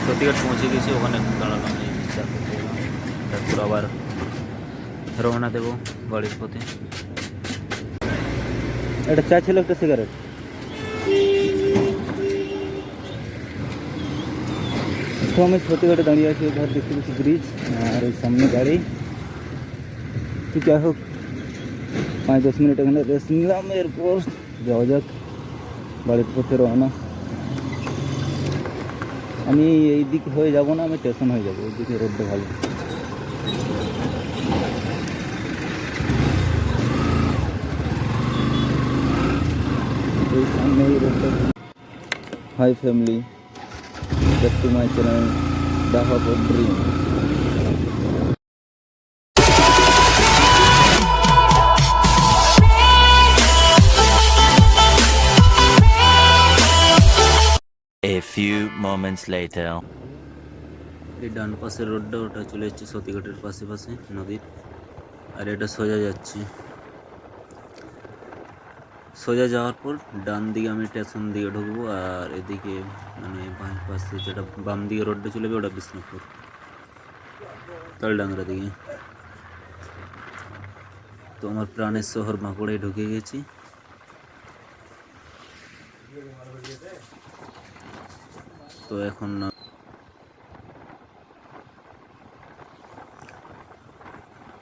সতীঘাট পৌঁছে গেছি, ওখানে একটু দাঁড়ালাম, এই চা খেতে এলাম। তারপর আবার রওনা দেবো বাড়ির পথে। একটা চা ছিল, একটা সিগারেট। তো আমি সতীঘাটে দাঁড়িয়ে আছি, ঘর দেখতে পাচ্ছি ব্রিজ আর ওই সামনে গাড়ি। তো যাই হোক 5-10 মিনিট এখানে রেস্ট নিলাম, এরপর যাওয়া যাক বাড়ির পথে রওনা। আমি এই দিকে হয়ে যাব না, আমি স্টেশন হয়ে যাবো, ওইদিকে রোডটা ভালো। এই সামনে এই রোডটা। Hi family, back to my channel the hub of dream. A few moments later. এই ডান পাশের রোডটা, ওটা চলে যাচ্ছে সতীঘাটের পাশে পাশে নদীর, আর এটা সোজা যাচ্ছে। সোজা যাওয়ার পর ডান দিকে আমি স্টেশন দিকে ঢুকবো, আর এদিকে মানে বাম পাশে যেটা বাম দিকে রোডটা চলে যাবে ওটা বিষ্ণুপুর তালডাংরা দিকে। তো আমার প্রাণের শহর বাঁকুড়ায় ঢুকে গেছি। তো এখন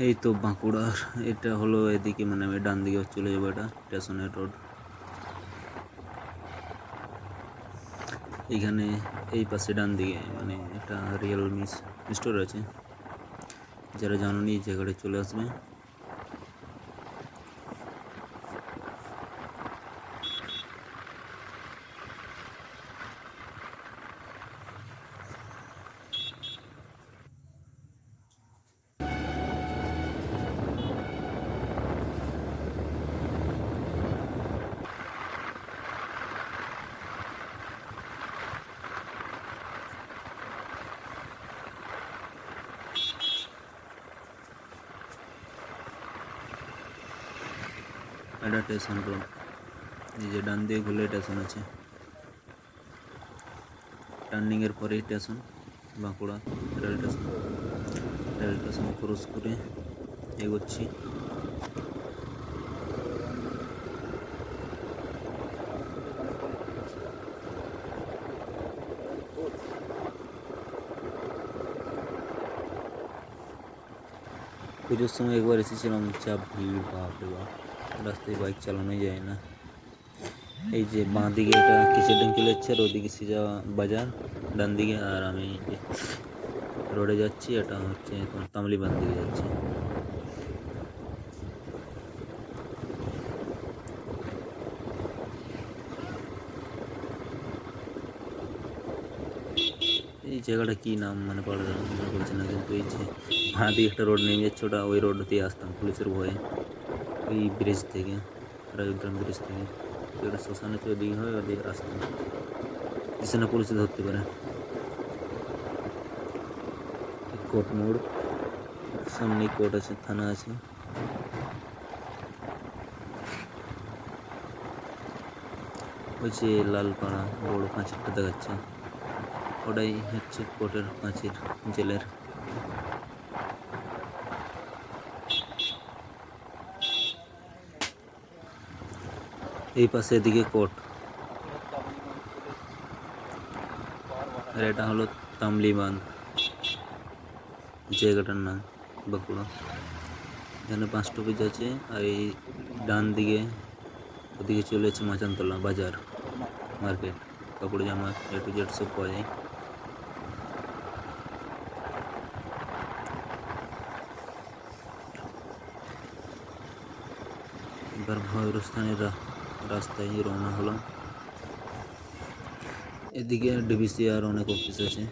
এই তো বাঁকুড়ার, এটা হলো এদিকে, মানে আমি ডান দিকে চলে যাবো, এটা স্টেশনের রোড। এইখানে এই পাশে ডান দিকে মানে একটা রিয়েলমি স্টোর আছে, যারা জানোনি এই জায়গাটা চলে আসবে। এটা স্টেশন রোড, এই যে ডান দিকে ঘুরলে স্টেশন আছে, টার্নিংয়ের পরে station Bankura rail station. Rail station cross করে এগোচ্ছি। পুজোর সময় একবার এসেছিলাম, যা ভিড়, বাপরে বাপ, রাস্তায় বাইক চালানোই যায় না। এই যে বাঁ দিকে এটা কিচেডিং চলে যাচ্ছে, আর ওদিকে সিজা বাজার ডান দিকে, আর আমি যে রোডে যাচ্ছি এটা হচ্ছে তোমার তামলিবান দিকে যাচ্ছি। এই জায়গাটা কি নাম মনে পড়ছে না, কিন্তু এই যে ভাঁ দিকে একটা রোড নেমে যাচ্ছে, ওটা ওই রোড দিয়ে আসতাম পুলিশের ভয়ে, ওই ব্রিজ থেকে, রাজগ্রাম ব্রিজ থেকে। যেটা শ্মশানে তো ওদিকে হয়, ওদিকে আসতাম, যেসে না পুলিশে ধরতে পারে। কোর্ট মোড়, সামনে কোর্ট আছে, থানা আছে। ওই যে লালপাড়া বড় পাঁচিরটা দেখাচ্ছে, ওটাই হচ্ছে কোর্টের পাঁচির, জেলের। এই পাশে এদিকে কোর্ট, আর এটা হলো তামলিবান জায়গাটার নাম, বাঁকুড়া। এখানে 5 স্টপেজ আছে, আর এই ডান দিকে ওদিকে চলে যাচ্ছে মাচানতলা বাজার মার্কেট, কাপড় জামা এ টু জেড সব পাওয়া যায়। এবার ভৈরস্থানের রাস্তায় রওনা হলাম। এদিকে ডিবিসি আর অনেক অফিস আছে।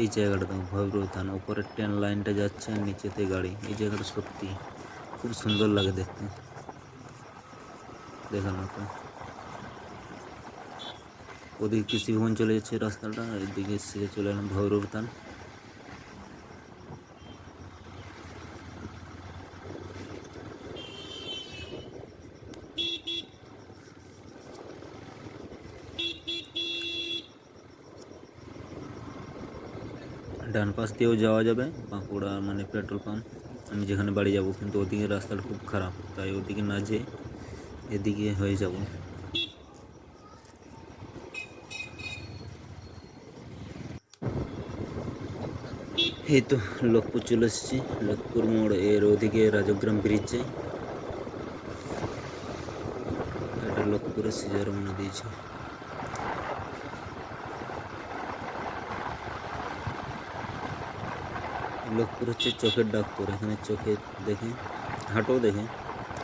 এই জায়গাটা তো ভৈরব থান, উপরে ট্রেন লাইনটা যাচ্ছে, নিচেতে গাড়ি। এই জায়গাটা সত্যি খুব সুন্দর লাগে দেখতে, দেখার মতো। ওদিকে কৃষি ভবন চলে যাচ্ছে রাস্তাটা, এদিকে চলে এলাম ভৈরব থান। ডান পাশ দিয়েও যাওয়া যাবে, বাঁকুড়া মানে পেট্রোল পাম্প আমি যেখানে বাড়ি যাব, কিন্তু ওদিকে রাস্তাটা খুব খারাপ, তাই ওদিকে না যেয়ে এদিকে হয়ে যাব। এই তো লোকপুর চলে এসেছি। লোকপুর মোড় এর ওদিকে রাজগ্রাম ব্রিজ যায়, এটা লোকপুরের সিজার রওনা দিয়েছে। লোকপুর হচ্ছে চোখের ডাক্তার, এখানে চোখে দেখে, হাটও দেখে,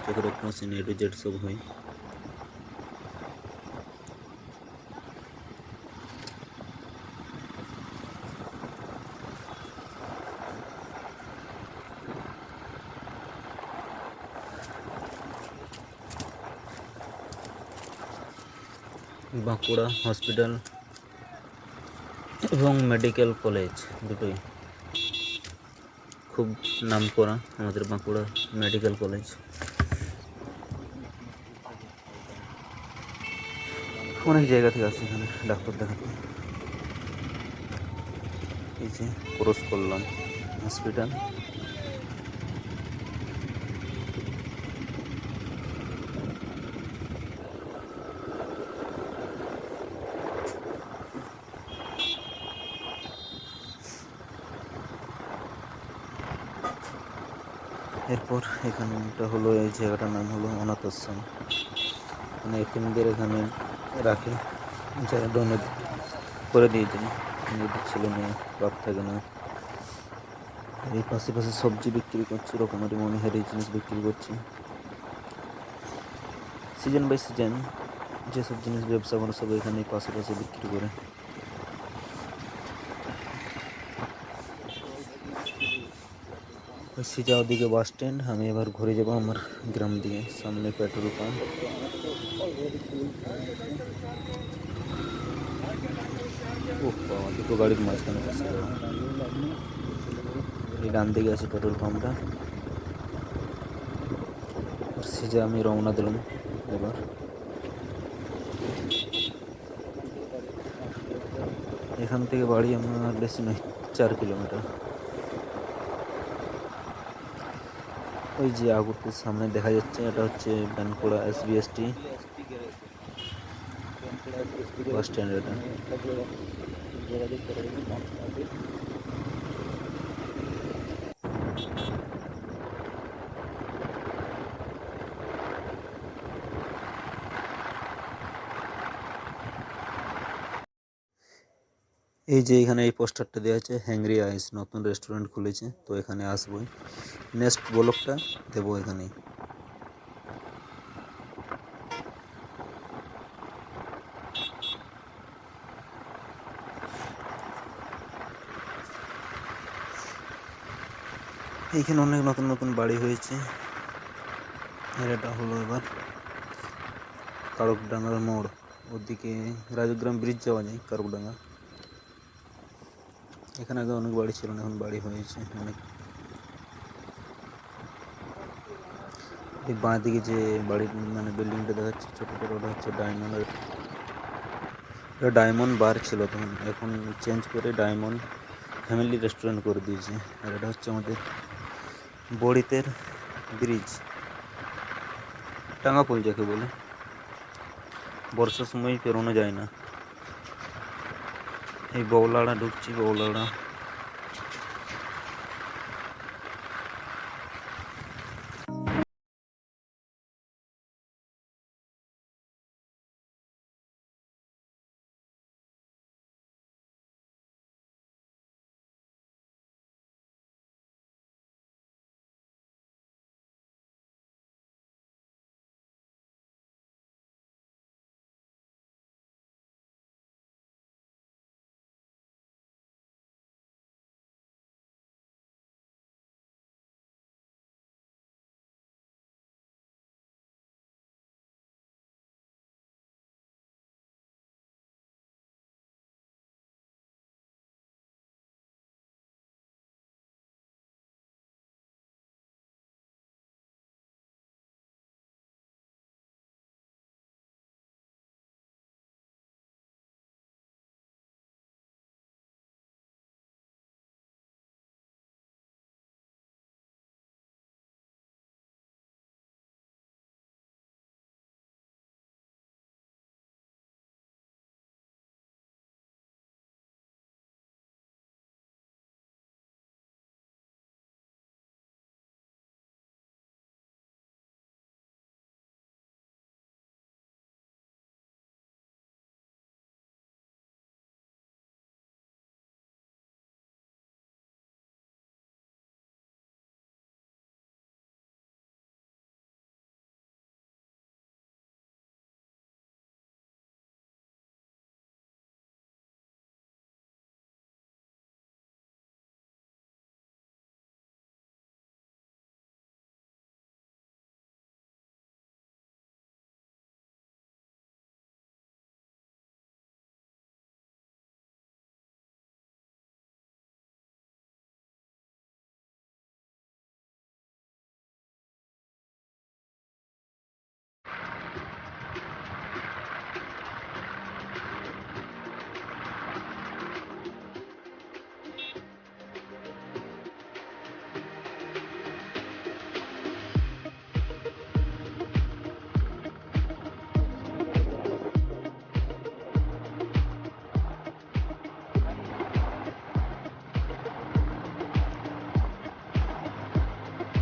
চোখের অপারেশন A to Z সব হয়। বাঁকুড়া হসপিটাল এবং মেডিকেল কলেজ দুটোই খুব নামকরা আমাদের বাঁকুড়া মেডিকেল কলেজ। অনেক জায়গা থেকে আসে এখানে ডাক্তার দেখাতে। এই যে ক্রস করলাম হসপিটাল। এরপর এখানটা হলো, এই জায়গাটার নাম হলো অনাথ আশ্রম, মানে এতিমদের এখানে রাখে, যারা ডোনেট করে দিয়েছেন, নিজেদের ছেলে মেয়ে বাপ থাকে না। এই পাশে পাশে সবজি বিক্রি করছে, রকমারি মনোহারি জিনিস বিক্রি করছে, সিজন বাই সিজন যেসব জিনিস ব্যবসা করে সব এখানে পাশে পাশে বিক্রি করে। ওই সিজা ওদিকে বাস স্ট্যান্ড, আমি এবার ঘুরে যাবো আমার গ্রাম দিকে, সামনে পেট্রোল পাম্প। ওহ বাবা, দুটো গাড়ির মাঝখানে ফেসে গেল। এই ডান দিকে আছে পেট্রোল পাম্পটা, আর সিজা আমি রওনা দিলাম এবার। এখান থেকে বাড়ি আমার বেশি নয়, 4 কিলোমিটার। ওই যে আগরপুর সামনে দেখা যাচ্ছে, এটা হচ্ছে বানকুড়া SBST বাস স্ট্যান্ড এটা। এই যে এখানে এই পোস্টারটা দেওয়া আছে, হ্যাংরি আইস নতুন রেস্টুরেন্ট খুলেছে, তো এখানে আসবোই, নেক্সট ব্লগটা দেবো এখানেই। এইখানে অনেক নতুন নতুন বাড়ি হয়েছে। আর এটা হলো এবার কারকডাঙ্গার মোড়, ওদিকে রাজগ্রাম ব্রিজ যাওয়া যায় কারকডাঙ্গা। এখানে আগে অনেক বাড়ি ছিল না, এখন বাড়ি হয়েছে অনেক। এই বাঁ দিকে যে বাড়ির মানে বিল্ডিংটা দেখাচ্ছে ছোটো ছোটো, ওটা হচ্ছে ডায়মন্ড, এটা ডায়মন্ড বার ছিল তখন, এখন চেঞ্জ করে ডায়মন্ড ফ্যামিলি রেস্টুরেন্ট করে দিয়েছে। আর এটা হচ্ছে আমাদের বড়িতের ব্রিজ, টাঙ্গাপোল যাকে বলে, বর্ষার সময় পেরোনো যায় না। এই বৌলাড়া ঢুকছি, বৌলাড়া।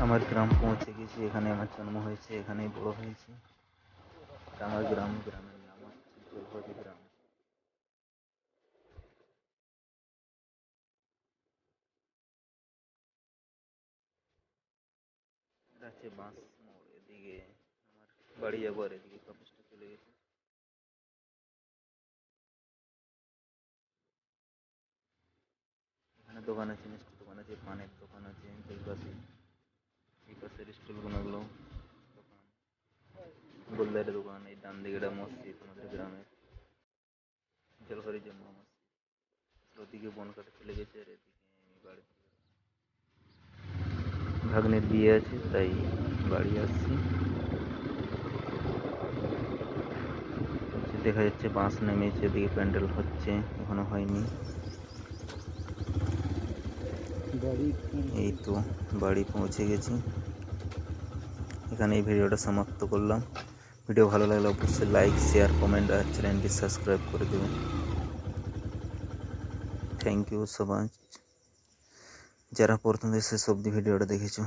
আমার গ্রাম পৌঁছে গেছি, এখানে আমার জন্ম হয়েছে, এখানেই বড় হয়েছি। আমার গ্রামের নাম হচ্ছে জলহরি গ্রাম। এটা হচ্ছে বাঁশ মোড়, এদিকে আমার বাড়ি যাবো আর এদিকে কলেজটা চলে গেছে। এখানে দোকান আছে, মিষ্টি দোকান আছে, পানের দোকান আছে, দুই পাশে এই পাশের স্টলগুলো দোকান, গোলদারের দোকান। এই ডান দিকে একটা মসজিদ আমাদের গ্রামের জলহরি জন্ম মসজিদ। ওদিকে বন কাটা চলে গেছে আর এদিকে আমি বাড়ি ভাগ্নের বিয়ে আছে তাই বাড়ি আসছি। দেখা যাচ্ছে বাস নেমেছে, এদিকে প্যান্ডেল হচ্ছে, এখনো হয়নি। এই তো বাড়ি পৌঁছে গেছি। এখানে এই ভিডিওটা সমাপ্ত করলাম। ভিডিও ভালো লাগলে অবশ্যই লাইক, শেয়ার, কমেন্ট আর চ্যানেলটি সাবস্ক্রাইব করে দেবেন। থ্যাংক ইউ সো মাচ যারা প্রথম থেকে শেষ অবধি ভিডিওটা দেখেছো।